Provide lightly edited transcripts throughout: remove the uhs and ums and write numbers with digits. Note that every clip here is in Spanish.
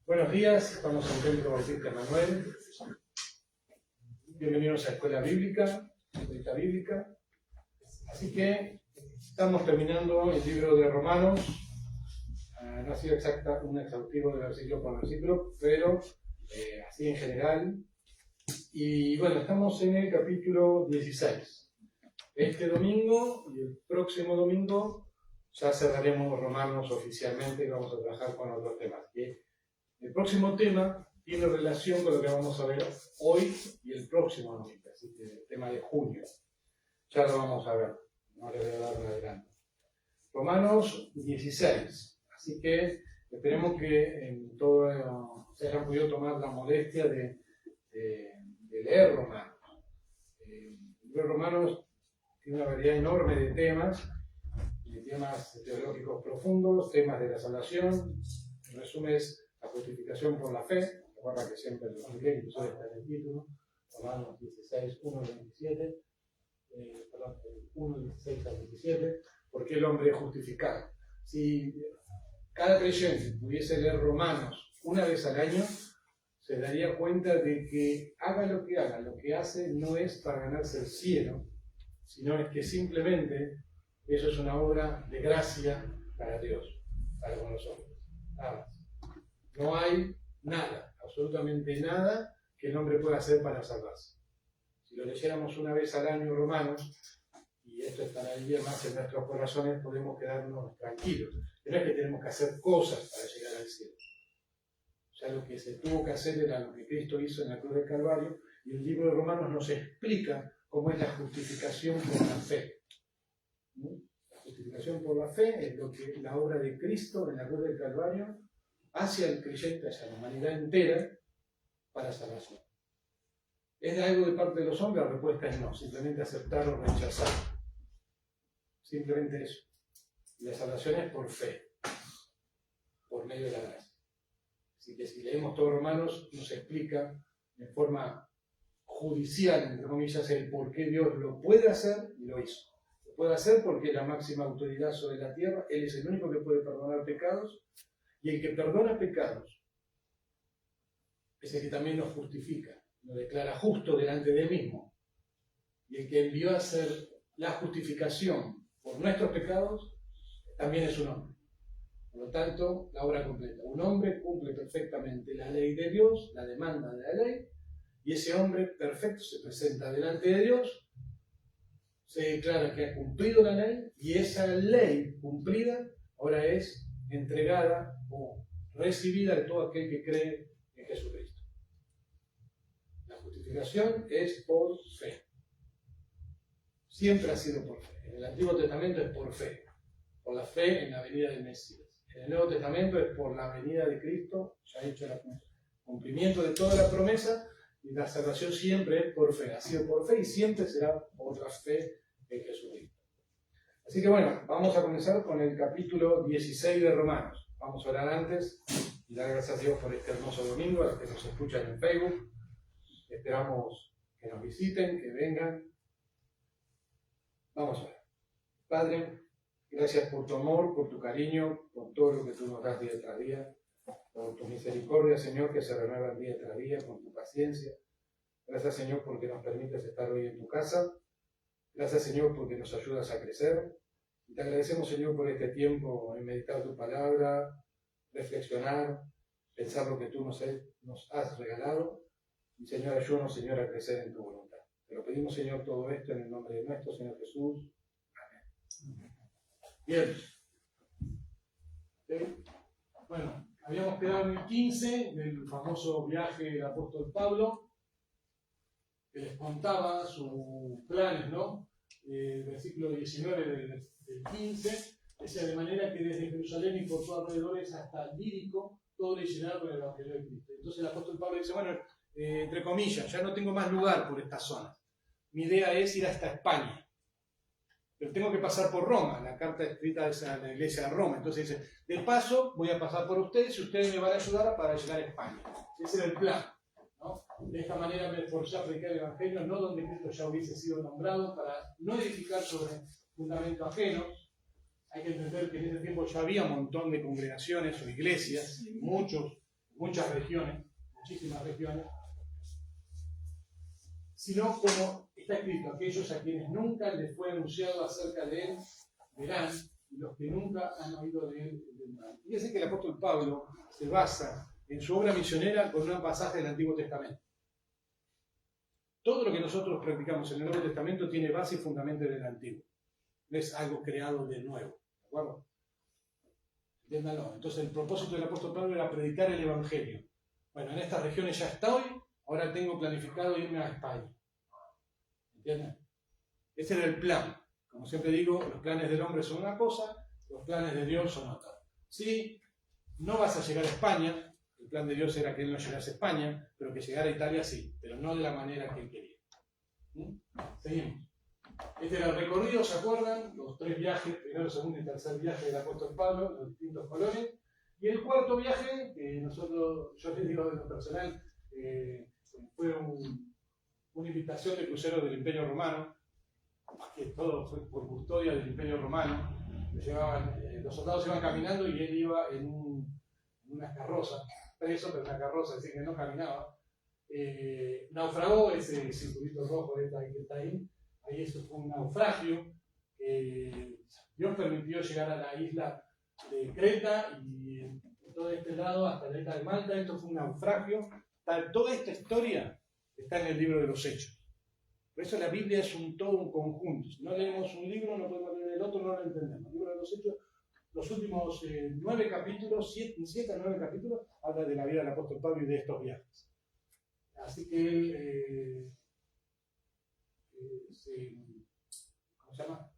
Buenos días, estamos en el Templo Bautista Manuel. Bienvenidos a Escuela Bíblica, Escuela Bíblica. Así que estamos terminando el libro de Romanos. No ha sido un exhaustivo de versículo por versículo, pero así en general. Y bueno, estamos en el capítulo 16. Este domingo y el próximo domingo ya cerraremos Romanos oficialmente y vamos a trabajar con otros temas. El próximo tema tiene relación con lo que vamos a ver hoy y el próximo domingo, así que el tema de junio. Ya lo vamos a ver, no le voy a dar un adelanto. Romanos 16, así que esperemos que en todo se hayan podido tomar la molestia de leer Romanos. El libro de Romanos tiene una variedad enorme de temas teológicos profundos, temas de la salvación. En resumen, es la justificación por la fe. Recuerda que siempre lo expliqué, incluso está en el título, Romanos 16, 1 al 27, 1, 16 al 27, porque el hombre es justificado. Si cada creyente pudiese leer Romanos una vez al año, se daría cuenta de que haga, lo que hace no es para ganarse el cielo, sino es que simplemente eso es una obra de gracia para Dios, para con los hombres. Nada más. No hay nada, absolutamente nada, que el hombre pueda hacer para salvarse. Si lo leyéramos una vez al año Romanos, y esto estará el día más en nuestros corazones, podemos quedarnos tranquilos. No es que tenemos que hacer cosas para llegar al cielo. Ya lo que se tuvo que hacer era lo que Cristo hizo en la cruz del Calvario, y el libro de Romanos nos explica cómo es la justificación por la fe. La justificación por la fe es lo que la obra de Cristo en la cruz del Calvario hacia el creyente, hacia la humanidad entera, para salvación. ¿Es de algo de parte de los hombres? La respuesta es no, simplemente aceptar o rechazar. Simplemente eso. Y la salvación es por fe, por medio de la gracia. Así que si leemos todos Romanos, nos explica de forma judicial, entre comillas, el por qué Dios lo puede hacer y lo hizo. Lo puede hacer porque es la máxima autoridad sobre la tierra, Él es el único que puede perdonar pecados, y el que perdona pecados es el que también nos justifica, nos declara justo delante de Él mismo. Y el que envió a hacer la justificación por nuestros pecados también es un hombre. Por lo tanto, la obra completa. Un hombre cumple perfectamente la ley de Dios, la demanda de la ley, y ese hombre perfecto se presenta delante de Dios, se declara que ha cumplido la ley, y esa ley cumplida ahora es entregada o recibida de todo aquel que cree en Jesucristo. La justificación es por fe. Siempre ha sido por fe. En el Antiguo Testamento es por fe, por la fe en la venida del Mesías. En el Nuevo Testamento es por la venida de Cristo, ya ha hecho el cumplimiento de toda la promesa, y la salvación siempre es por fe. Ha sido por fe y siempre será por la fe en Jesucristo. Así que bueno, vamos a comenzar con el capítulo 16 de Romanos. Vamos a orar antes y dar gracias a Dios por este hermoso domingo, a los que nos escuchan en Facebook. Esperamos que nos visiten, que vengan. Vamos a ver. Padre, gracias por tu amor, por tu cariño, por todo lo que tú nos das día tras día, por tu misericordia, Señor, que se renueva día tras día, por tu paciencia. Gracias, Señor, porque nos permites estar hoy en tu casa. Gracias, Señor, porque nos ayudas a crecer. Y te agradecemos, Señor, por este tiempo en meditar tu palabra, reflexionar, pensar lo que tú nos has regalado. Y, Señor, ayúdanos, Señor, a crecer en tu voluntad. Te lo pedimos, Señor, todo esto en el nombre de nuestro Señor Jesús. Amén. Bien. Bueno, habíamos quedado en el 15 del famoso viaje del apóstol Pablo, que les contaba sus planes, ¿no? El versículo 19 del 15, decía: de manera que desde Jerusalén y por sus alrededores hasta Lírico, todo le llenaba con el Evangelio de Cristo. Entonces el apóstol Pablo dice, bueno, entre comillas, ya no tengo más lugar por esta zona. Mi idea es ir hasta España. Pero tengo que pasar por Roma, la carta escrita es a la iglesia de Roma. Entonces dice, de paso voy a pasar por ustedes y ustedes me van a ayudar para llegar a España. Ese era el plan, ¿no? De esta manera me esforcé a predicar el Evangelio, no donde Cristo ya hubiese sido nombrado, para no edificar sobre fundamentos ajenos, hay que entender que en ese tiempo ya había un montón de congregaciones o iglesias en muchas regiones, muchísimas regiones, sino como está escrito, aquellos a quienes nunca les fue anunciado acerca de él verán, y los que nunca han oído de él vendrán. Fíjense que el apóstol Pablo se basa en su obra misionera con un pasaje del Antiguo Testamento. Todo lo que nosotros practicamos en el Nuevo Testamento tiene base y fundamento en el Antiguo. No es algo creado de nuevo. ¿De acuerdo? Entiéndanlo. Entonces el propósito del apóstol Pablo era predicar el Evangelio. Bueno, en estas regiones ya estoy, ahora tengo planificado irme a España. ¿Entienden? Ese era el plan. Como siempre digo, los planes del hombre son una cosa, los planes de Dios son otra. Sí, no vas a llegar a España. El plan de Dios era que él no llegase a España, pero que llegara a Italia sí, pero no de la manera que él quería. Seguimos. Este era el recorrido, ¿se acuerdan? Los 3 viajes, primero, segundo y tercer viaje del apóstol Pablo, los distintos colores. Y el cuarto viaje, que yo les digo de lo personal, fue una invitación de crucero del Imperio Romano, que todo fue por custodia del Imperio Romano. Los soldados iban caminando y él iba en una carroza, preso, pero una carroza, es decir, que no caminaba. Naufragó ese circulito rojo que está ahí. Ahí eso fue un naufragio. Dios permitió llegar a la isla de Creta y en todo este lado hasta la isla de Malta. Esto fue un naufragio. Toda esta historia está en el libro de los Hechos. Por eso la Biblia es todo un conjunto. Si no leemos un libro, no podemos leer el otro, no lo entendemos. El libro de los Hechos, los últimos 9 capítulos, 7 a 9 capítulos, habla de la vida del apóstol Pablo y de estos viajes. Así que él ¿cómo se llama?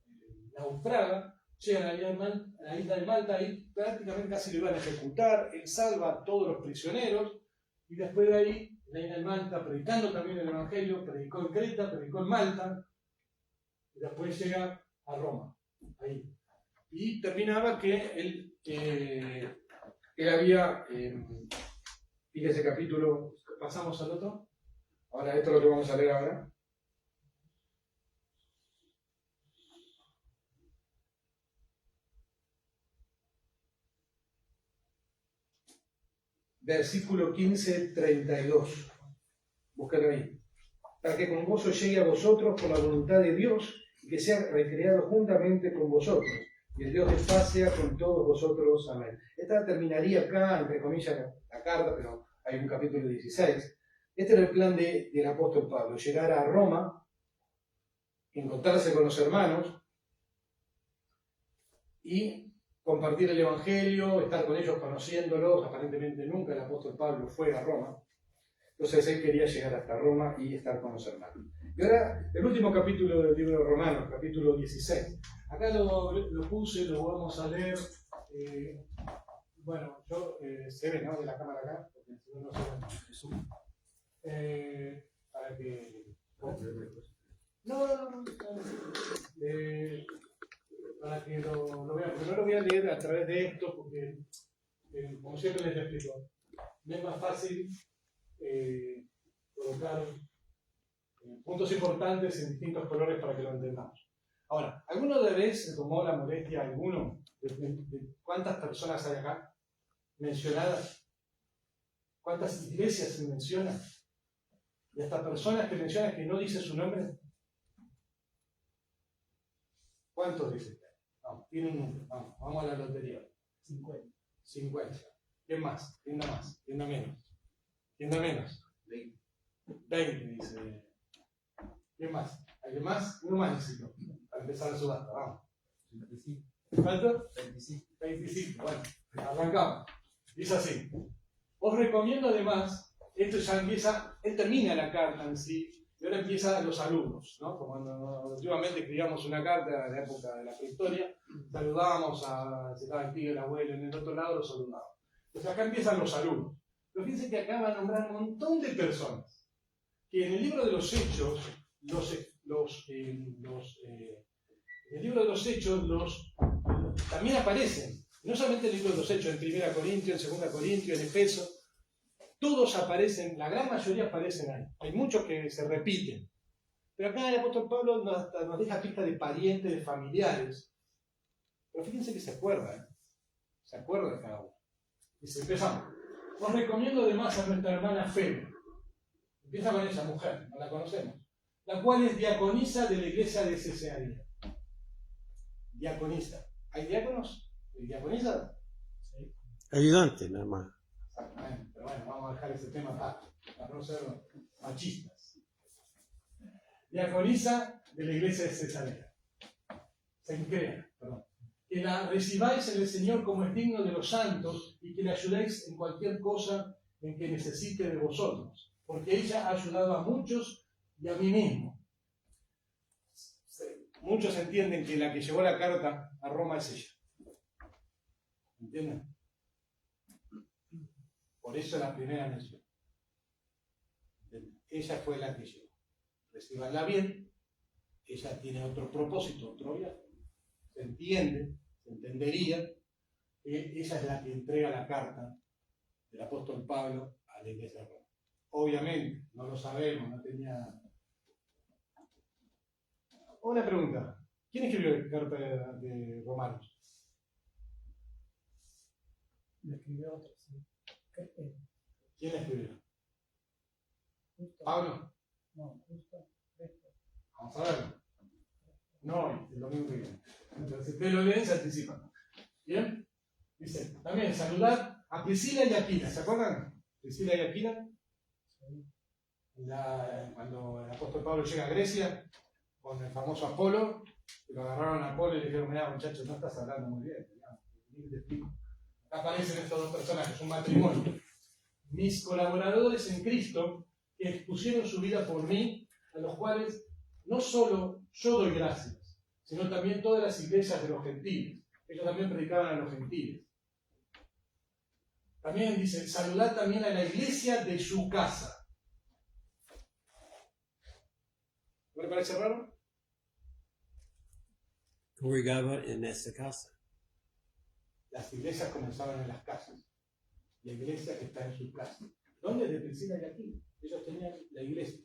Naufraga, llega a la isla de Malta y prácticamente casi lo iban a ejecutar. Él salva a todos los prisioneros y después de ahí, en la isla de Malta, predicando también el Evangelio, predicó en Creta, predicó en Malta y después llega a Roma. Ahí. Y terminaba que él había, fíjese capítulo, pasamos al otro. Ahora, esto es lo que vamos a leer ahora. Versículo 15:32. Búscalo ahí. Para que con gozo llegue a vosotros por la voluntad de Dios y que sea recreado juntamente con vosotros. Y el Dios de paz sea con todos vosotros. Amén. Esta terminaría acá, entre comillas, la carta, pero hay un capítulo 16. Este era el plan del apóstol Pablo: llegar a Roma, encontrarse con los hermanos y compartir el Evangelio, estar con ellos conociéndolos. Aparentemente nunca el apóstol Pablo fue a Roma. Entonces él quería llegar hasta Roma y estar con los hermanos. Y ahora, el último capítulo del libro de Romanos, capítulo 16. Acá lo puse, lo vamos a leer. Bueno, se ve, ¿no? De la cámara acá, porque si no, no se ve. Para que... No. Para que lo vean. Pero no lo voy a leer a través de esto, porque, como siempre les explico, me es más fácil colocar puntos importantes en distintos colores para que lo entendamos. Ahora, ¿alguno de vez se tomó la molestia, alguno, de cuántas personas hay acá mencionadas? ¿Cuántas iglesias se mencionan? Y hasta personas que mencionan que no dicen su nombre. ¿Cuántos dicen? Vamos, tiene un número. Vamos a la lotería. 50. ¿Quién más? ¿Quién da más? ¿Quién da menos? ¿Quién da menos? 20, dice. ¿Quién más? ¿Alguien más? Uno más necesito. Para empezar la subasta. Vamos. 25. ¿Cuánto? 25. Bueno, arrancamos. Dice así. Os recomiendo además, esto ya empieza, él termina la carta en sí, y ahora empiezan los saludos, ¿no? Como antiguamente escribíamos una carta en la época de la prehistoria, saludábamos si estaba el tío, el abuelo, en el otro lado lo saludábamos. Entonces acá empiezan los saludos. Pero fíjense que acá va a nombrar un montón de personas, que en el libro de los Hechos, en el libro de los Hechos también aparecen. No solamente el libro de los Hechos, en 1 Corintios, en 2 Corintios, en Efeso, todos aparecen, la gran mayoría aparecen ahí. Hay muchos que se repiten. Pero acá el apóstol Pablo nos deja pista de parientes, de familiares, Pero fíjense que se acuerda, se acuerda de cada uno. Dice, empezamos. Os recomiendo además a nuestra hermana Febe. Empieza con esa mujer, no la conocemos. La cual es diaconisa de la iglesia de Cesarea. Diaconisa. ¿Hay diáconos? ¿Y diaconisas? Sí. Ayudante, nada más. Exactamente. Pero bueno, vamos a dejar ese tema para no ser machistas. Diaconisa de la iglesia de Cesarea. Cencrea, perdón. Que la recibáis en el Señor como es digno de los santos y que le ayudéis en cualquier cosa en que necesite de vosotros, porque ella ha ayudado a muchos y a mí mismo. Muchos entienden que la que llevó la carta a Roma es ella. ¿Entienden? Por eso la primera mención. Ella fue la que llevó. Recíbanla bien. Ella tiene otro propósito, otro viaje. Se entiende, se entendería que ella es la que entrega la carta del apóstol Pablo a la iglesia de Roma. Obviamente, no lo sabemos, no tenía... Una pregunta. ¿Quién escribió la carta de Romanos? La escribió otro, sí. ¿Quién la escribió? ¿Pablo? No, justo. Vamos a verlo. No hoy, el domingo que viene. Entonces, si ustedes lo leen, se anticipan. ¿Bien? Dice, también saludad a Priscila y Aquila. ¿Se acuerdan? Priscila y Aquila. Cuando el apóstol Pablo llega a Grecia con el famoso Apolo, lo agarraron a Apolo y le dijeron, mirá muchachos, no estás hablando muy bien. Ni te explico. Acá aparecen estos dos personajes, un matrimonio. Mis colaboradores en Cristo, que expusieron su vida por mí, a los cuales no solo yo doy gracias, sino también todas las iglesias de los gentiles. Ellos también predicaban a los gentiles. También dice, saludad también a la iglesia de su casa. ¿No le parece raro? Congregaba en esa casa. Las iglesias comenzaban en las casas. La iglesia que está en su casa. ¿Dónde? De Priscila y Aquila. Ellos tenían la iglesia.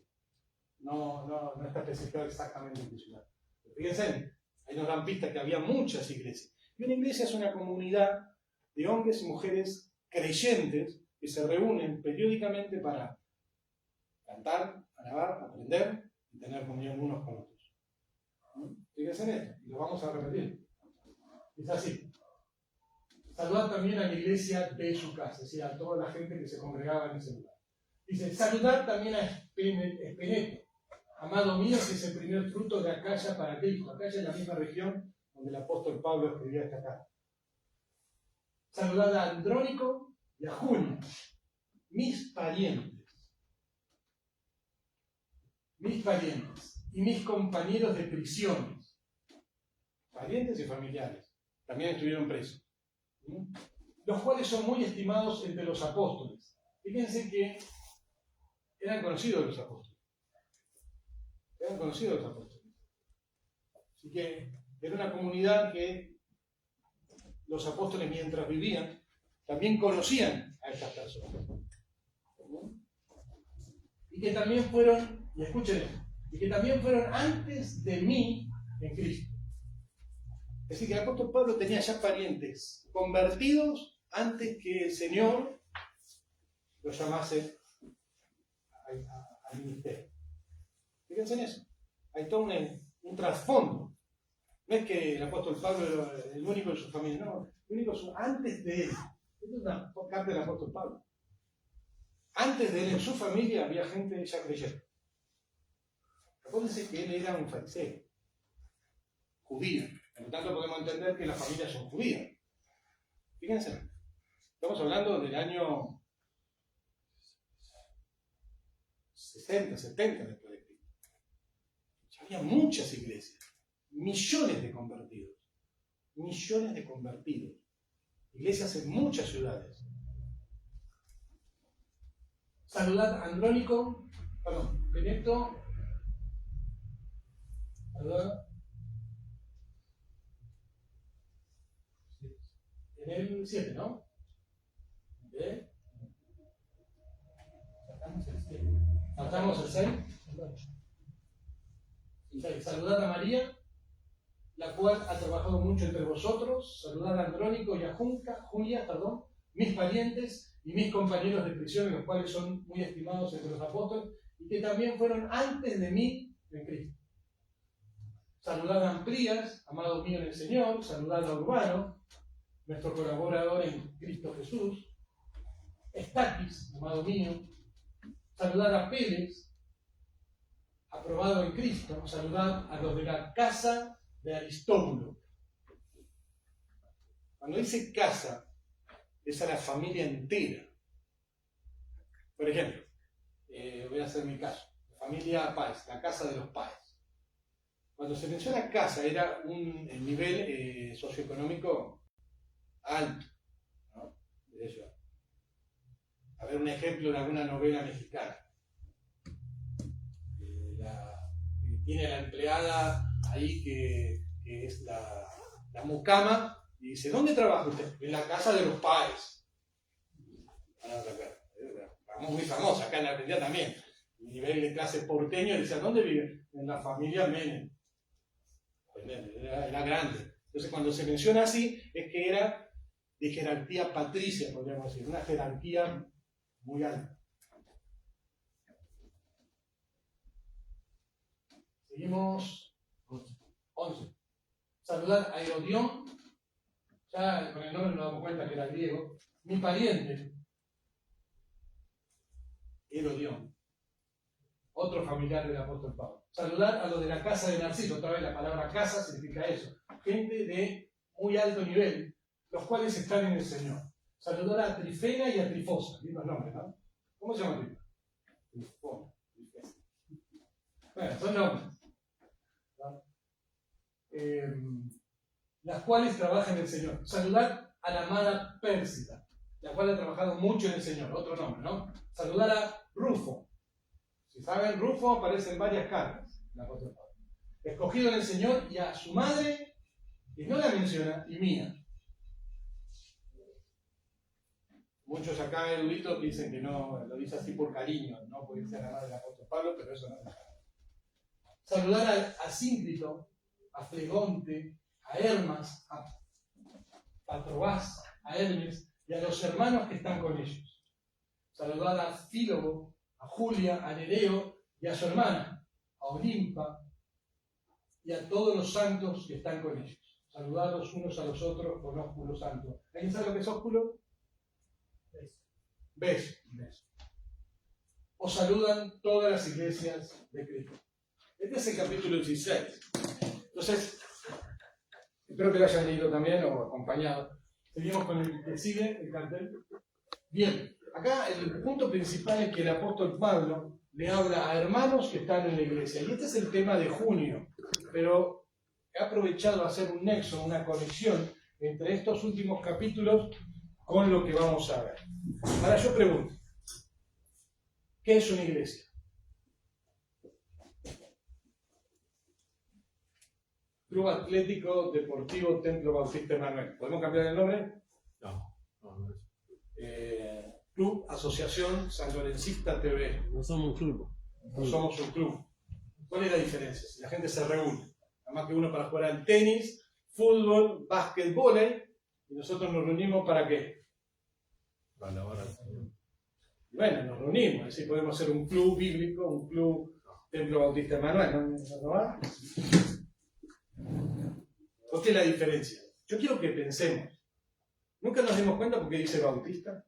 No está especificado exactamente en qué ciudad. Pero fíjense, ahí nos dan pista que había muchas iglesias. Y una iglesia es una comunidad de hombres y mujeres creyentes que se reúnen periódicamente para cantar, alabar, aprender y tener comunión unos con otros. Fíjense en esto, y lo vamos a repetir. Es así. Saludad también a la iglesia de su casa, es decir, a toda la gente que se congregaba en ese lugar. Dice, saludad también a Espeneto, amado mío, que es el primer fruto de Acaya para Cristo. Acaya es la misma región donde el apóstol Pablo escribió esta carta. Saludad a Andrónico y a Julia, mis parientes y mis compañeros de prisiones, parientes y familiares, también estuvieron presos, los cuales son muy estimados entre los apóstoles. Fíjense que eran conocidos los apóstoles. Así que era una comunidad que los apóstoles, mientras vivían, también conocían a estas personas. Y que también fueron, y escuchen esto, y que también fueron antes de mí en Cristo. Es decir, que el apóstol Pablo tenía ya parientes convertidos antes que el Señor los llamase al ministerio. Fíjense en eso. Hay todo un trasfondo. No es que el apóstol Pablo era el único de su familia, no. El único antes de él. Esto es una carta del apóstol Pablo. Antes de él, en su familia, había gente ya creyente. Acuérdense que él era un fariseo, judío. Por lo tanto, podemos entender que las familias son judías. Fíjense, estamos hablando del año 60, 70 después de Cristo. Ya había muchas iglesias, millones de convertidos. Iglesias en muchas ciudades. Saludad a Andrónico, Benito. Saludad. En el 7, ¿no? ¿Ve? Sacamos el 7. ¿Saltamos el 6? Saludad a María, la cual ha trabajado mucho entre vosotros. Saludad a Andrónico y a Julia, mis parientes y mis compañeros de prisión, los cuales son muy estimados entre los apóstoles y que también fueron antes de mí en Cristo. Saludad a Amplías, amado mío en el Señor. Saludad a Urbano, nuestro colaborador en Cristo Jesús. Estaquis, amado mío. Saludad a Pérez, aprobado en Cristo. Saludad a los de la casa de Aristóbulo. Cuando dice casa, es a la familia entera. Por ejemplo, voy a hacer mi caso. La familia Páez, la casa de los Páez. Cuando se menciona casa, era un nivel socioeconómico alto, ¿no? De eso. A ver un ejemplo de alguna novela mexicana. Tiene la empleada ahí que es la mucama y dice, ¿dónde trabaja usted? En la casa de los Páez. Muy famosa acá en la Argentina también. Nivel de clase porteño, decía, ¿dónde vive? En la familia Menem. Era grande. Entonces cuando se menciona así, es que era de jerarquía patricia, podríamos decir, una jerarquía muy alta. Seguimos. 11. Saludar a Herodión, ya con el nombre nos damos cuenta que era griego, mi pariente, Herodión, otro familiar del apóstol Pablo. Saludar a los de la casa de Narciso, otra vez la palabra casa significa eso, gente de muy alto nivel, los cuales están en el Señor. Saludar a Trifena y a Trifosa, mismos nombres, ¿no? ¿Cómo se llama Trifena? Trifona, Trifena. Bueno, son nombres. Las cuales trabajan en el Señor. Saludar a la amada Pérsida, la cual ha trabajado mucho en el Señor, otro nombre, ¿no? Saludar a Rufo. Si saben, Rufo aparece en varias cartas, escogido en el Señor, y a su madre, que no la menciona, y mía. Muchos acá eruditos dicen que no, lo dice así por cariño, no puede ser la madre del apóstol Pablo, pero eso no es nada. Saludar a Síncrito, a Flegonte, a Hermas, a Patrobás, a Hermes y a los hermanos que están con ellos. Saludar a Fílogo, a Julia, a Nereo y a su hermana, a Olimpa y a todos los santos que están con ellos. Saludar los unos a los otros con ósculo santo. ¿Alguien sabe lo que es ósculo? Beso. Os saludan todas las iglesias de Cristo. Este es el capítulo 16. Entonces, espero que lo hayan leído también o acompañado. Seguimos con el que sigue, el cartel. Bien, acá el punto principal es que el apóstol Pablo le habla a hermanos que están en la iglesia. Y este es el tema de junio. Pero he aprovechado a hacer un nexo, una conexión entre estos últimos capítulos con lo que vamos a ver. Ahora yo pregunto, ¿qué es una iglesia? Club Atlético Deportivo Templo Bautista Emanuel. ¿Podemos cambiar el nombre? No. Club Asociación Sanlorencista TV. No somos un club. No somos un club. ¿Cuál es la diferencia? Si la gente se reúne, además que uno para jugar al tenis, fútbol, básquetbol, y nosotros nos reunimos ¿para qué? Para alabar al Señor. Bueno, nos reunimos, es decir, podemos ser un club bíblico, un club Templo Bautista Emanuel, ¿no va? ¿Por qué la diferencia? Yo quiero que pensemos. ¿Nunca nos dimos cuenta por qué dice Bautista?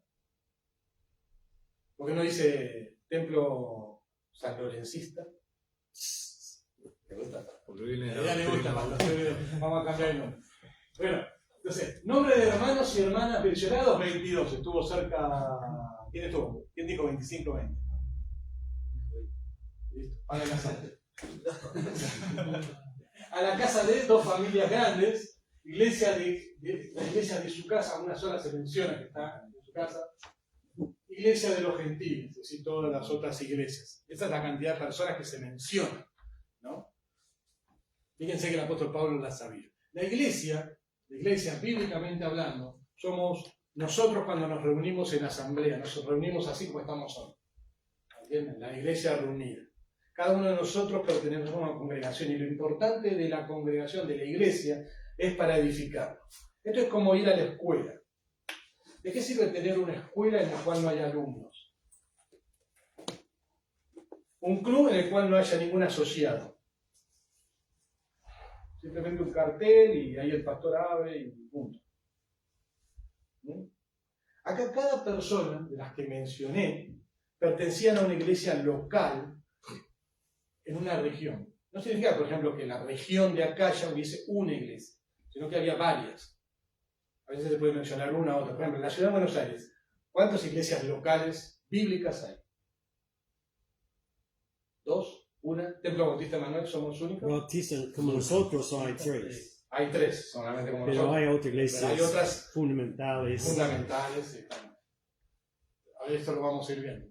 ¿Por qué no dice Templo Sanlorencista? ¿Te gusta? Porque viene A ella le gusta, vamos a cambiar el nombre. Bueno, entonces, nombre de hermanos y hermanas pensionados, 22. Estuvo cerca. ¿Quién estuvo? ¿Quién dijo 25, 20? Listo, paguen la santa. A la casa de dos familias grandes, la iglesia de su casa, una sola se menciona que está en su casa, iglesia de los gentiles, es decir, todas las otras iglesias. Esa es la cantidad de personas que se mencionan, ¿no? Fíjense que el apóstol Pablo la sabía. La iglesia, bíblicamente hablando, somos nosotros cuando nos reunimos en asamblea, nos reunimos así como estamos hoy. ¿Entienden? La iglesia reunida. Cada uno de nosotros pertenecemos a una congregación y lo importante de la congregación, de la iglesia, es para edificarnos. Esto es como ir a la escuela. ¿De qué sirve tener una escuela en la cual no hay alumnos? Un club en el cual no haya ningún asociado. Simplemente un cartel y ahí el pastor abre y punto. Acá cada persona de las que mencioné pertenecían a una iglesia local en una región. No significa, por ejemplo, que la región de acá ya hubiese una iglesia, sino que había varias. A veces se puede mencionar una u otra. Por ejemplo, en la ciudad de Buenos Aires, ¿cuántas iglesias locales bíblicas hay? ¿Dos? ¿Una? ¿Templo Bautista Manuel somos únicos? Bautista, como nosotros, hay tres. Hay tres, solamente como Pero nosotros. hay otras iglesias Pero hay otras fundamentales. fundamentales. A esto lo vamos a ir viendo.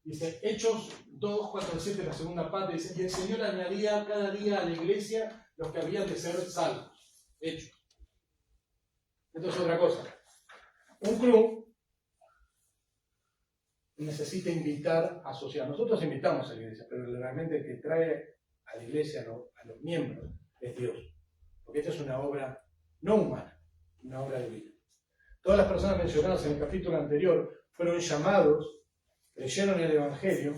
Dice, Hechos 2, 4 al 7, la segunda parte, dice, y el Señor añadía cada día a la iglesia los que habían de ser salvos. Hechos. Esto es otra cosa. Un club necesita invitar a asociados. Nosotros invitamos a la iglesia, pero realmente el que trae a la iglesia, a los miembros, es Dios. Porque esta es una obra no humana, una obra divina. Todas las personas mencionadas en el capítulo anterior fueron llamados, creyeron en el Evangelio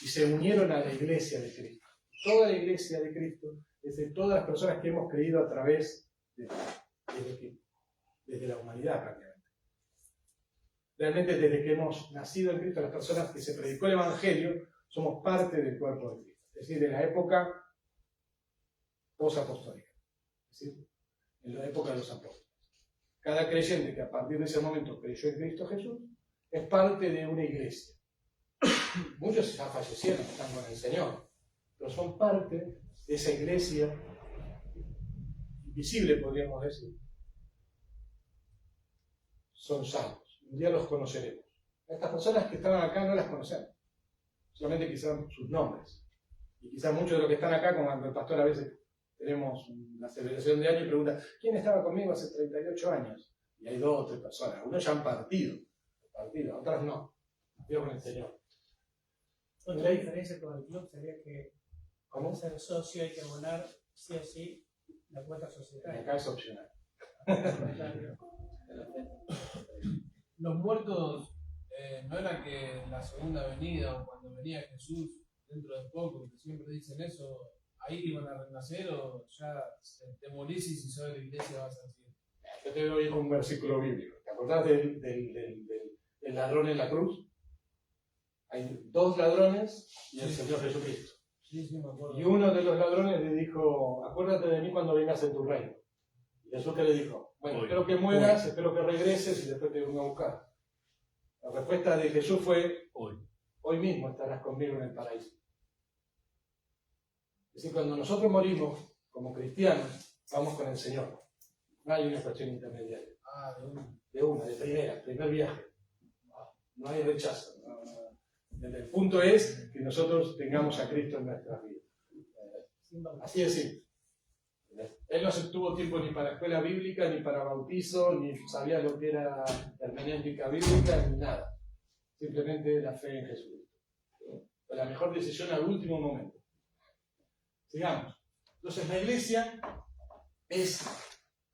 y se unieron a la iglesia de Cristo. Toda la iglesia de Cristo, desde todas las personas que hemos creído a través desde la humanidad prácticamente. Realmente desde que hemos nacido en Cristo, las personas que se predicó el Evangelio, somos parte del cuerpo de Cristo. Es decir, de la época posapostólica. Es decir, en la época de los apóstoles. Cada creyente que a partir de ese momento creyó en Cristo Jesús, es parte de una iglesia. Muchos ya fallecieron, están con el Señor, pero son parte de esa iglesia invisible, podríamos decir. Son salvos. Un día los conoceremos. A estas personas que estaban acá no las conocemos. Solamente quizás sus nombres. Y quizás muchos de los que están acá, como el pastor a veces tenemos una celebración de año y pregunta, ¿quién estaba conmigo hace 38 años? Y hay 2 o 3 personas. Algunos ya han partido, otras no. Dios con el Señor. Otra diferencia con el club sería que ¿Cómo? para ser socio hay que abonar sí o sí la cuota societaria. Acá es opcional. Los muertos no era que en la segunda venida o cuando venía Jesús dentro de poco, que siempre dicen eso, ahí iban a renacer o ya te morís y si sos de la iglesia vas a decir. Yo te doy un versículo bíblico. ¿Te acordás del ladrón en la cruz? Hay 2 ladrones y el Señor Jesucristo. Sí, me acuerdo. Y uno de los ladrones le dijo, acuérdate de mí cuando vengas en tu reino. Y Jesús que le dijo, bueno, espero que mueras, espero que regreses y después te vengo a buscar. La respuesta de Jesús fue, hoy mismo estarás conmigo en el paraíso. Es decir, cuando nosotros morimos como cristianos, vamos con el Señor. No hay una cuestión intermediaria. De primera, primer viaje. No hay rechazo. El punto es que nosotros tengamos a Cristo en nuestras vidas. Así de simple. Él no se tuvo tiempo ni para escuela bíblica, ni para bautizo, ni sabía lo que era hermenéutica bíblica, ni nada. Simplemente la fe en Jesucristo. La mejor decisión al último momento. Sigamos. Entonces la iglesia es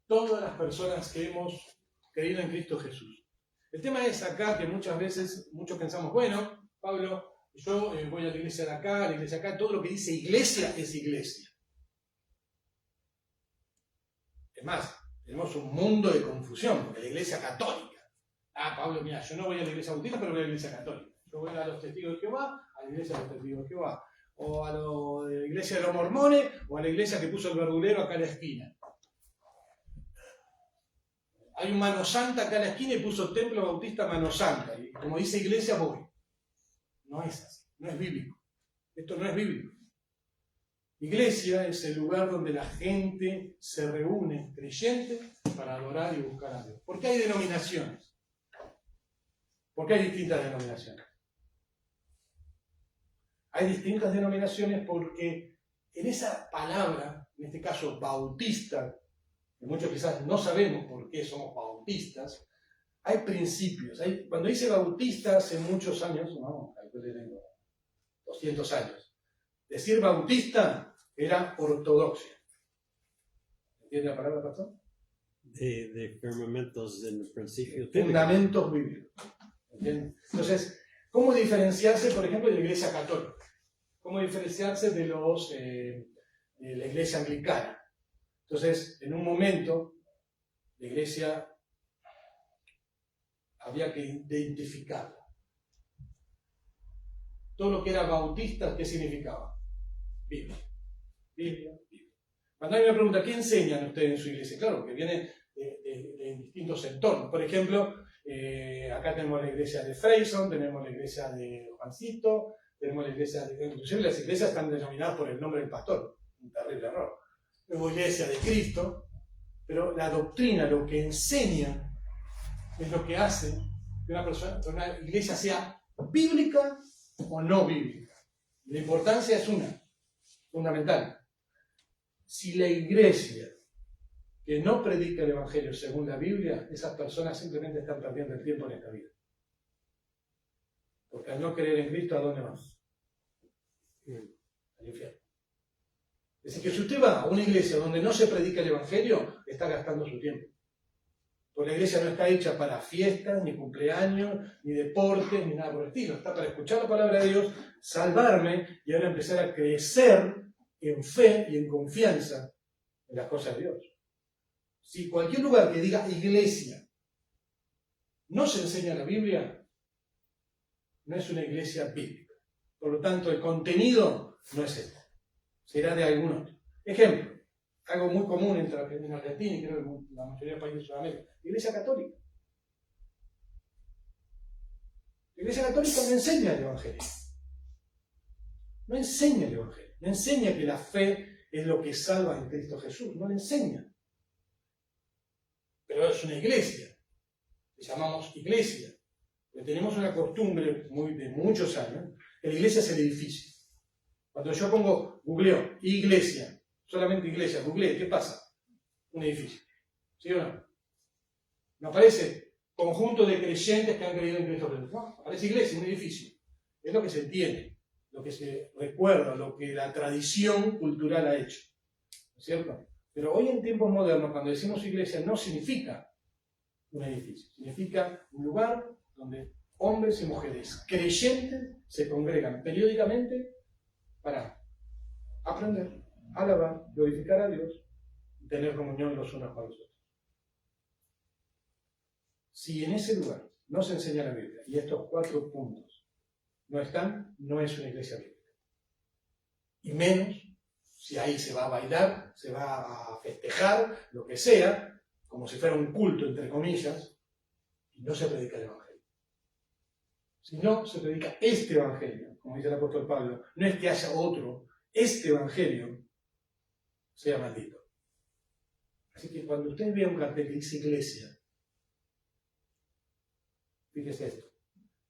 todas las personas que hemos creído en Cristo Jesús. El tema es acá que muchas veces, muchos pensamos, bueno, Pablo, yo voy a la iglesia de acá, a la iglesia de acá, todo lo que dice iglesia es iglesia. Es más, tenemos un mundo de confusión, porque la iglesia católica. Pablo, mira, yo no voy a la iglesia bautista, pero voy a la iglesia católica. Yo voy a los testigos de Jehová, a la iglesia de los testigos de Jehová. O a la iglesia de los mormones, o a la iglesia que puso el verdulero acá en la esquina. Hay un Mano Santa acá en la esquina y puso Templo Bautista Mano Santa. Y como dice iglesia, voy. No es así, no es bíblico. Esto no es bíblico. Iglesia es el lugar donde la gente se reúne, creyente, para adorar y buscar a Dios. ¿Por qué hay denominaciones? ¿Por qué hay distintas denominaciones? Hay distintas denominaciones porque en esa palabra, en este caso bautista, que muchos quizás no sabemos por qué somos bautistas, hay principios. Cuando dice bautista hace muchos años, no, calculé 200 años, Decir bautista era ortodoxia. ¿Entiende la palabra, pastor? De firmamentos en el principio bíblico. Fundamentos bíblicos. ¿Entiende? Entonces, ¿cómo diferenciarse, por ejemplo, de la Iglesia Católica? ¿Cómo diferenciarse de la Iglesia Anglicana? Entonces, en un momento, la Iglesia había que identificarla. Todo lo que era bautista, ¿qué significaba? Biblia. Biblia, Biblia. Cuando alguien me pregunta, ¿qué enseñan ustedes en su iglesia? Claro, que viene de distintos entornos. Por ejemplo, acá tenemos la iglesia de Freyson, tenemos la iglesia de Juancito, tenemos la iglesia de... Inclusive las iglesias están denominadas por el nombre del pastor. Un terrible error. Luego iglesia de Cristo, pero la doctrina, lo que enseña, es lo que hace que una iglesia sea bíblica o no bíblica. La importancia es fundamental. Si la iglesia que no predica el Evangelio según la Biblia, esas personas simplemente están perdiendo el tiempo en esta vida. Porque al no creer en Cristo, ¿a dónde van? Al infierno. Es decir, que si usted va a una iglesia donde no se predica el Evangelio, está gastando su tiempo. Porque la iglesia no está hecha para fiestas, ni cumpleaños, ni deportes, ni nada por el estilo. Está para escuchar la palabra de Dios, salvarme y ahora empezar a crecer en fe y en confianza en las cosas de Dios. Si cualquier lugar que diga iglesia no se enseña la Biblia, no es una iglesia bíblica. Por lo tanto, el contenido no es este. Será de algún otro. Ejemplo, algo muy común en Argentina y creo en la mayoría de países de Sudamérica. La Iglesia Católica. La Iglesia Católica no enseña el Evangelio. No enseña el Evangelio. No enseña que la fe es lo que salva en Cristo Jesús. No le enseña. Pero es una iglesia. Le llamamos iglesia. Porque tenemos una costumbre de muchos años. Que la iglesia es el edificio. Cuando yo googleo iglesia, solamente iglesia, googleé, ¿qué pasa? Un edificio. ¿Sí o no? No aparece conjunto de creyentes que han creído en Cristo Jesús. No, aparece iglesia, un edificio. Es lo que se entiende, lo que se recuerda, lo que la tradición cultural ha hecho. ¿No es cierto? Pero hoy en tiempos modernos, cuando decimos iglesia, no significa un edificio. Significa un lugar donde hombres y mujeres creyentes se congregan periódicamente para aprender, alabar, glorificar a Dios y tener comunión los unos con los otros. Si en ese lugar no se enseña la Biblia y estos 4 puntos no están, no es una iglesia bíblica. Y menos si ahí se va a bailar, se va a festejar, lo que sea, como si fuera un culto, entre comillas, y no se predica el Evangelio. Si no se predica este Evangelio, como dice el apóstol Pablo, no es que haya otro, este Evangelio sea maldito. Así que cuando usted vea un cartel que dice iglesia, fíjese esto.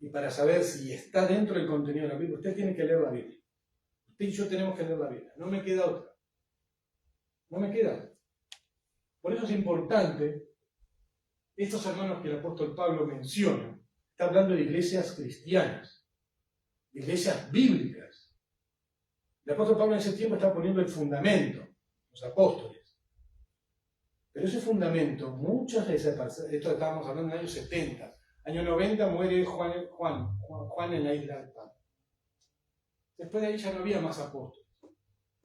Y para saber si está dentro del contenido de la Biblia, usted tiene que leer la Biblia. Usted y yo tenemos que leer la Biblia. No me queda otra. No me queda otra. Por eso es importante, estos hermanos que el apóstol Pablo menciona, está hablando de iglesias cristianas, de iglesias bíblicas. El apóstol Pablo en ese tiempo está poniendo el fundamento, los apóstoles. Pero ese fundamento, muchas veces, esto estábamos hablando en el año 70, año 90 muere Juan en la isla de Patmos. Después de ahí ya no había más apóstoles.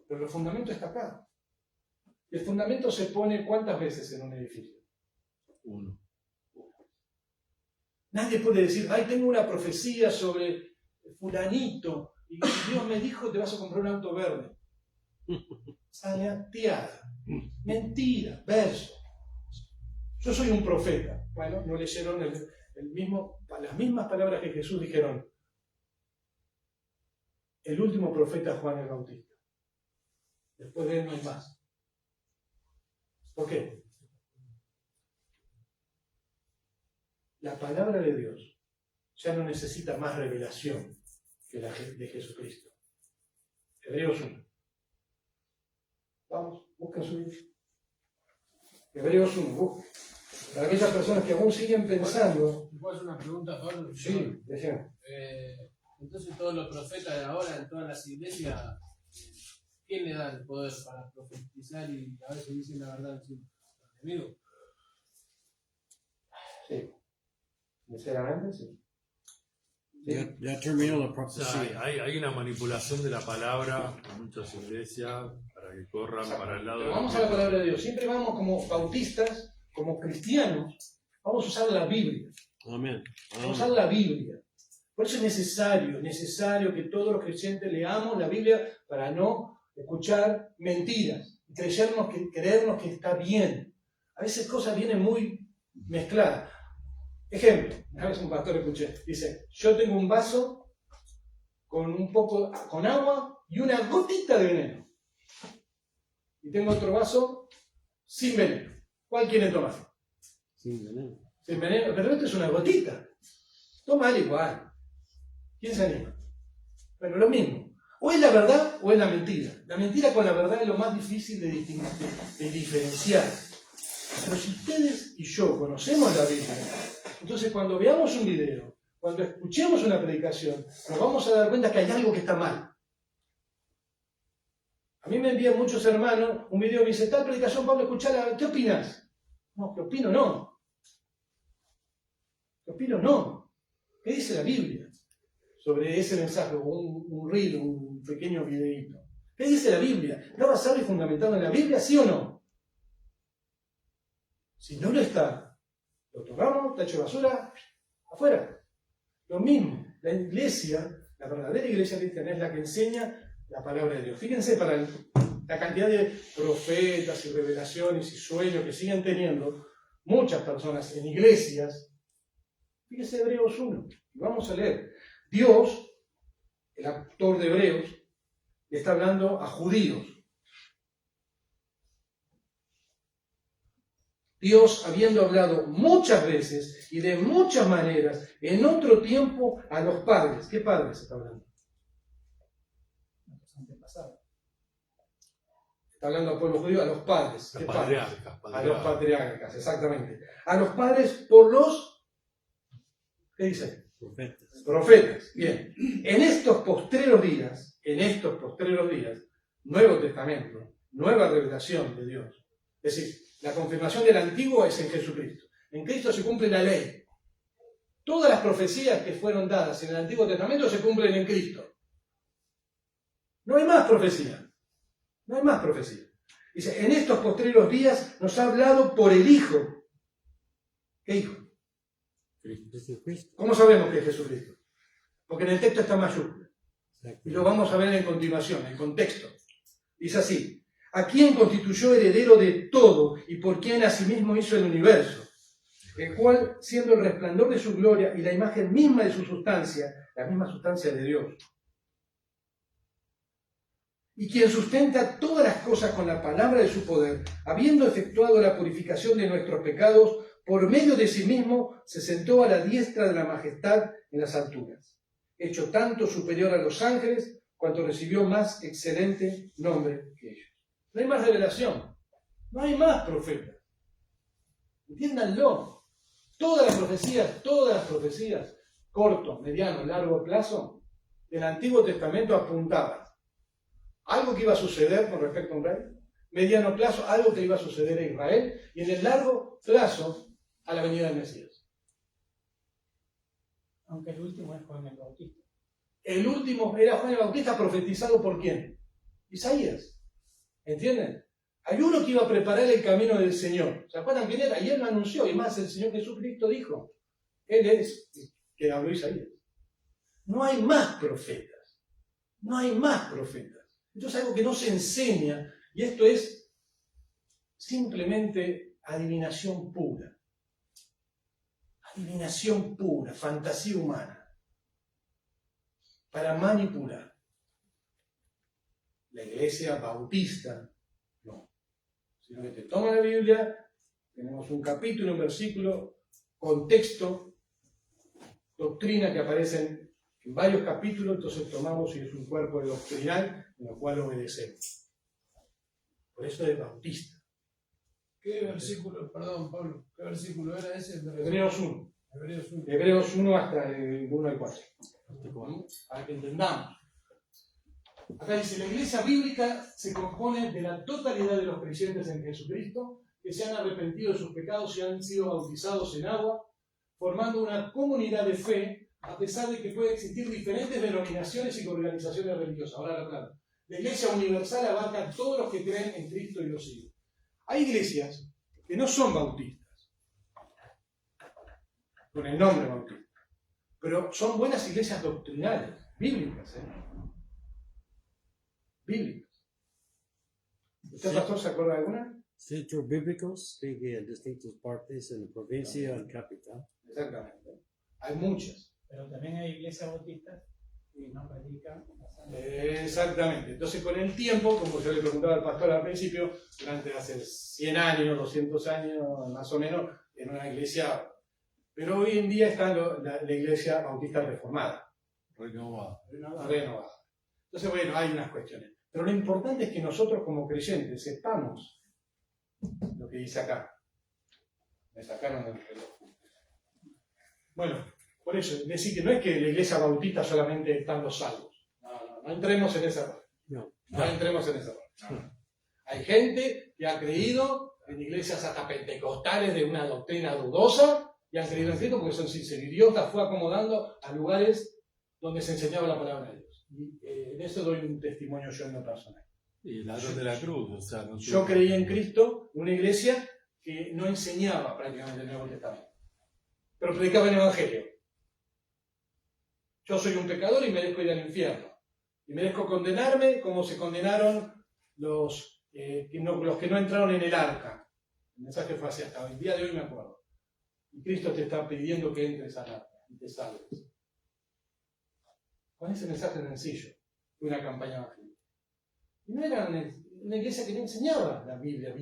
Pero el fundamento está acá. El fundamento se pone ¿cuántas veces en un edificio? 1. Nadie puede decir, ay, tengo una profecía sobre fulanito y Dios me dijo te vas a comprar un auto verde. Saneateada. Mentira, verso. Yo soy un profeta. Bueno, no leyeron las mismas palabras que Jesús dijeron. El último profeta Juan el Bautista. Después de él no hay más. ¿Por qué? La palabra de Dios ya no necesita más revelación que la de Jesucristo. Hebreos 1. Vamos, busquen su libro. Hebreos 1, busquen. Para aquellas personas que aún siguen pensando. ¿Te puedo hacer una pregunta, Pablo? Sí, decían. Entonces todos los profetas de ahora, en todas las iglesias, ¿quién le da el poder para profetizar y a veces dicen la verdad encima? ¿Los enemigos? Sí. Sinceramente, sí. Ya terminó la O sea, profecía. hay una manipulación de la palabra en muchas iglesias para que corran para el lado Pero de vamos a la palabra de Dios. Siempre vamos como bautistas, como cristianos, vamos a usar la Biblia. Amén. Vamos a usar la Biblia. Por eso es necesario que todos los creyentes leamos la Biblia para no escuchar mentiras y creernos que está bien. A veces cosas vienen muy mezcladas. Ejemplo, una vez un pastor escuché, dice, yo tengo un vaso con agua y una gotita de veneno. Y tengo otro vaso sin veneno. ¿Cuál quiere tomar? Sin veneno. Sin veneno, pero esto es una gotita. Toma igual. ¿Quién se anima? Bueno, lo mismo. O es la verdad o es la mentira. La mentira con la verdad es lo más difícil de distinguir, de diferenciar. Pero si ustedes y yo conocemos la Biblia, entonces cuando veamos un video, cuando escuchemos una predicación, nos vamos a dar cuenta que hay algo que está mal. A mí me envían muchos hermanos un video que dice, tal predicación, Pablo, escuchala, ¿qué opinas? No, ¿qué opino? No. ¿Qué opino? No. ¿Qué dice la Biblia sobre ese mensaje? O un reel, un pequeño videíto. ¿Qué dice la Biblia? ¿Está basado y fundamentado en la Biblia, sí o no? Si no lo está, lo tomamos, tacho de basura, afuera. Lo mismo, la iglesia, la verdadera iglesia cristiana es la que enseña la palabra de Dios. Fíjense para la cantidad de profetas y revelaciones y sueños que siguen teniendo muchas personas en iglesias. Fíjense Hebreos 1, y vamos a leer. Dios, el autor de Hebreos, le está hablando a judíos. Dios, habiendo hablado muchas veces y de muchas maneras, en otro tiempo a los padres. ¿Qué padres está hablando? Los antepasados. Está hablando al pueblo judío, a los padres. ¿Qué padres? A los patriarcas, exactamente. A los padres por los... ¿Qué dice? Profetas. Profetas. Bien. En estos postreros días, Nuevo Testamento, nueva revelación de Dios. Es decir, la confirmación del Antiguo es en Jesucristo. En Cristo se cumple la ley. Todas las profecías que fueron dadas en el Antiguo Testamento se cumplen en Cristo. No hay más profecía. No hay más profecía. Dice, en estos postreros días nos ha hablado por el Hijo. ¿Qué Hijo? Jesucristo. ¿Cómo sabemos que es Jesucristo? Porque en el texto está mayúscula. Y lo vamos a ver en continuación, en contexto. Dice así, a quien constituyó heredero de todo y por quien asimismo hizo el universo, el cual, siendo el resplandor de su gloria y la imagen misma de su sustancia, la misma sustancia de Dios, y quien sustenta todas las cosas con la palabra de su poder, habiendo efectuado la purificación de nuestros pecados, por medio de sí mismo se sentó a la diestra de la majestad en las alturas, hecho tanto superior a los ángeles, cuanto recibió más excelente nombre que ellos. No hay más revelación, no hay más profetas. Entiéndanlo. Todas las profecías, corto, mediano, largo plazo, del Antiguo Testamento apuntaban algo que iba a suceder con respecto a un rey, mediano plazo, algo que iba a suceder a Israel, y en el largo plazo, a la venida del Mesías. Aunque el último es Juan el Bautista. El último era Juan el Bautista, profetizado por ¿quién? Isaías. ¿Entienden? Hay uno que iba a preparar el camino del Señor. ¿Se acuerdan quién era? Y él lo anunció, y más el Señor Jesucristo dijo, Él es que habló Isaías. No hay más profetas. No hay más profetas. Esto es algo que no se enseña, y esto es simplemente adivinación pura. Adivinación pura, fantasía humana, para manipular. La iglesia bautista, no. Sino que te toma la Biblia, tenemos un capítulo, un versículo, contexto, doctrina que aparecen en varios capítulos, entonces tomamos y es un cuerpo doctrinal en el cual obedecemos. Por eso es bautista. ¿Qué versículo, perdón Pablo, qué versículo era ese? Hebreos 1. Hebreos 1. Hebreos 1 hasta el 1 al 4. Para que entendamos. Acá dice, la iglesia bíblica se compone de la totalidad de los creyentes en Jesucristo, que se han arrepentido de sus pecados y han sido bautizados en agua, formando una comunidad de fe, a pesar de que pueden existir diferentes denominaciones y organizaciones religiosas. Ahora, claro, la iglesia universal abarca a todos los que creen en Cristo y lo siguen. Hay iglesias que no son bautistas, con el nombre bautista, pero son buenas iglesias doctrinales, bíblicas, bíblicas. ¿Usted, pastor, se acuerda de alguna? Centros bíblicos en distintas partes en la provincia y capital. Exactamente. Hay muchas. Pero también hay iglesias bautistas y no predican la santa. Exactamente. Entonces, con el tiempo, como yo le preguntaba al pastor al principio, durante hace 100 años, 200 años más o menos, en una iglesia, pero hoy en día está la iglesia bautista reformada, Renovado. renovada. Entonces, bueno, hay unas cuestiones. Pero lo importante es que nosotros como creyentes sepamos lo que dice acá. Me sacaron el reloj. Bueno, por eso, decir que no es que la iglesia bautista solamente están los salvos. No entremos en esa parte. No entremos en esa parte. No. Hay gente que ha creído en iglesias hasta pentecostales de una doctrina dudosa y han creído en Cristo porque son sinceros. Dios las fue acomodando a lugares donde se enseñaba la palabra de Dios. Y en eso doy un testimonio yo en lo personal. Y el ladrón de la cruz, o sea, no Yo creí en Cristo, una iglesia que no enseñaba prácticamente el Nuevo Testamento, pero predicaba el Evangelio. Yo soy un pecador y merezco ir al infierno. Y merezco condenarme como se condenaron los que no entraron en el arca. El mensaje fue así hasta el día de hoy me acuerdo. Y Cristo te está pidiendo que entres al arca y te salves. Con ese mensaje sencillo, fue una campaña evangélica. Y no era una iglesia que no enseñaba la Biblia,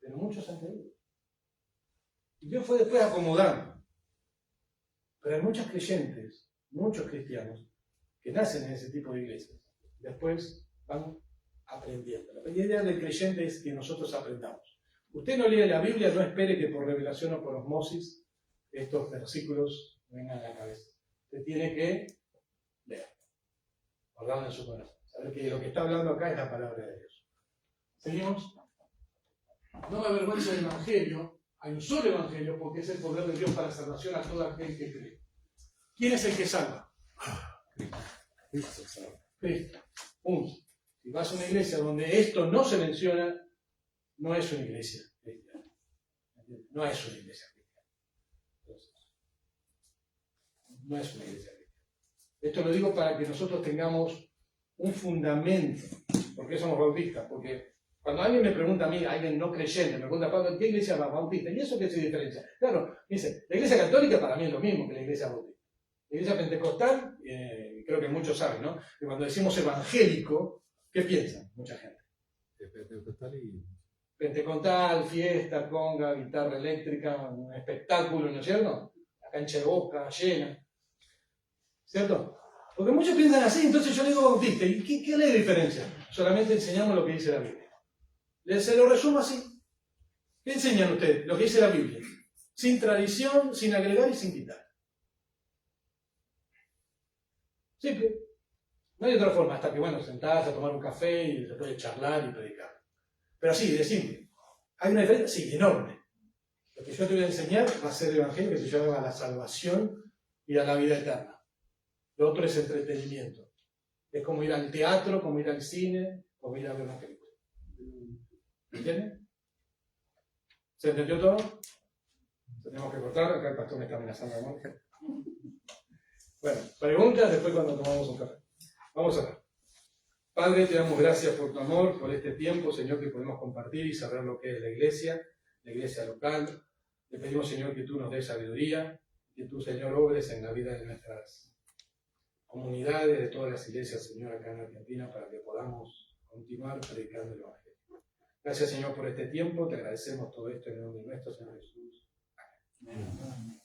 pero muchos han creído. Y Dios fue después acomodando. Pero hay muchos creyentes, muchos cristianos, que nacen en ese tipo de iglesias. Después van aprendiendo. La idea del creyente es que nosotros aprendamos. Usted no lee la Biblia, no espere que por revelación o por osmosis estos versículos vengan a la cabeza. Usted tiene que leer, guardarlo en su corazón. Saber que lo que está hablando acá es la palabra de Dios. ¿Seguimos? No me avergüenza del Evangelio. Hay un solo Evangelio porque es el poder de Dios para salvación a todo aquel que cree. ¿Quién es el que salva? Cristo salva. Cristo. Punto. Si vas a una iglesia donde esto no se menciona, no es una iglesia cristiana. No es una iglesia cristiana. Entonces, no es una iglesia cristiana. Esto lo digo para que nosotros tengamos un fundamento. ¿Por qué somos bautistas? Porque cuando alguien me pregunta a mí, alguien no creyente, me pregunta, Pablo, ¿en qué iglesia vas bautista? ¿Y eso qué se diferencia? Claro, dice, la iglesia católica para mí es lo mismo que la iglesia bautista. La iglesia pentecostal, creo que muchos saben, ¿no? Que cuando decimos evangélico, ¿qué piensan mucha gente? Pentecostal, fiesta, conga, guitarra eléctrica, un espectáculo, ¿no es cierto? La cancha de Boca llena. ¿Cierto? Porque muchos piensan así, entonces yo le digo bautista. ¿Y qué le diferencia? Solamente enseñamos lo que dice la Biblia. Se lo resumo así. ¿Qué enseñan ustedes? Lo que dice la Biblia. Sin tradición, sin agregar y sin quitar. Simple. No hay otra forma, hasta que, bueno, sentás a tomar un café y se puede charlar y predicar. Pero así, de simple. ¿Hay una diferencia? Sí, enorme. Lo que yo te voy a enseñar va a ser el evangelio que se llama la salvación y a la vida eterna. Lo otro es entretenimiento. Es como ir al teatro, como ir al cine, como ir a ver una película. ¿Entienden? ¿Se entendió todo? Tenemos que cortar. Acá el pastor me está amenazando de muerte. Bueno, preguntas después cuando tomamos un café. Vamos a ver. Padre, te damos gracias por tu amor, por este tiempo, Señor, que podemos compartir y saber lo que es la iglesia local. Te pedimos, Señor, que tú nos des sabiduría, que tú, Señor, obres en la vida de nuestras comunidades, de todas las iglesias, Señor, acá en Argentina, para que podamos continuar predicando el Evangelio. Gracias, Señor, por este tiempo. Te agradecemos todo esto en el nombre de nuestro Señor Jesús. Amén.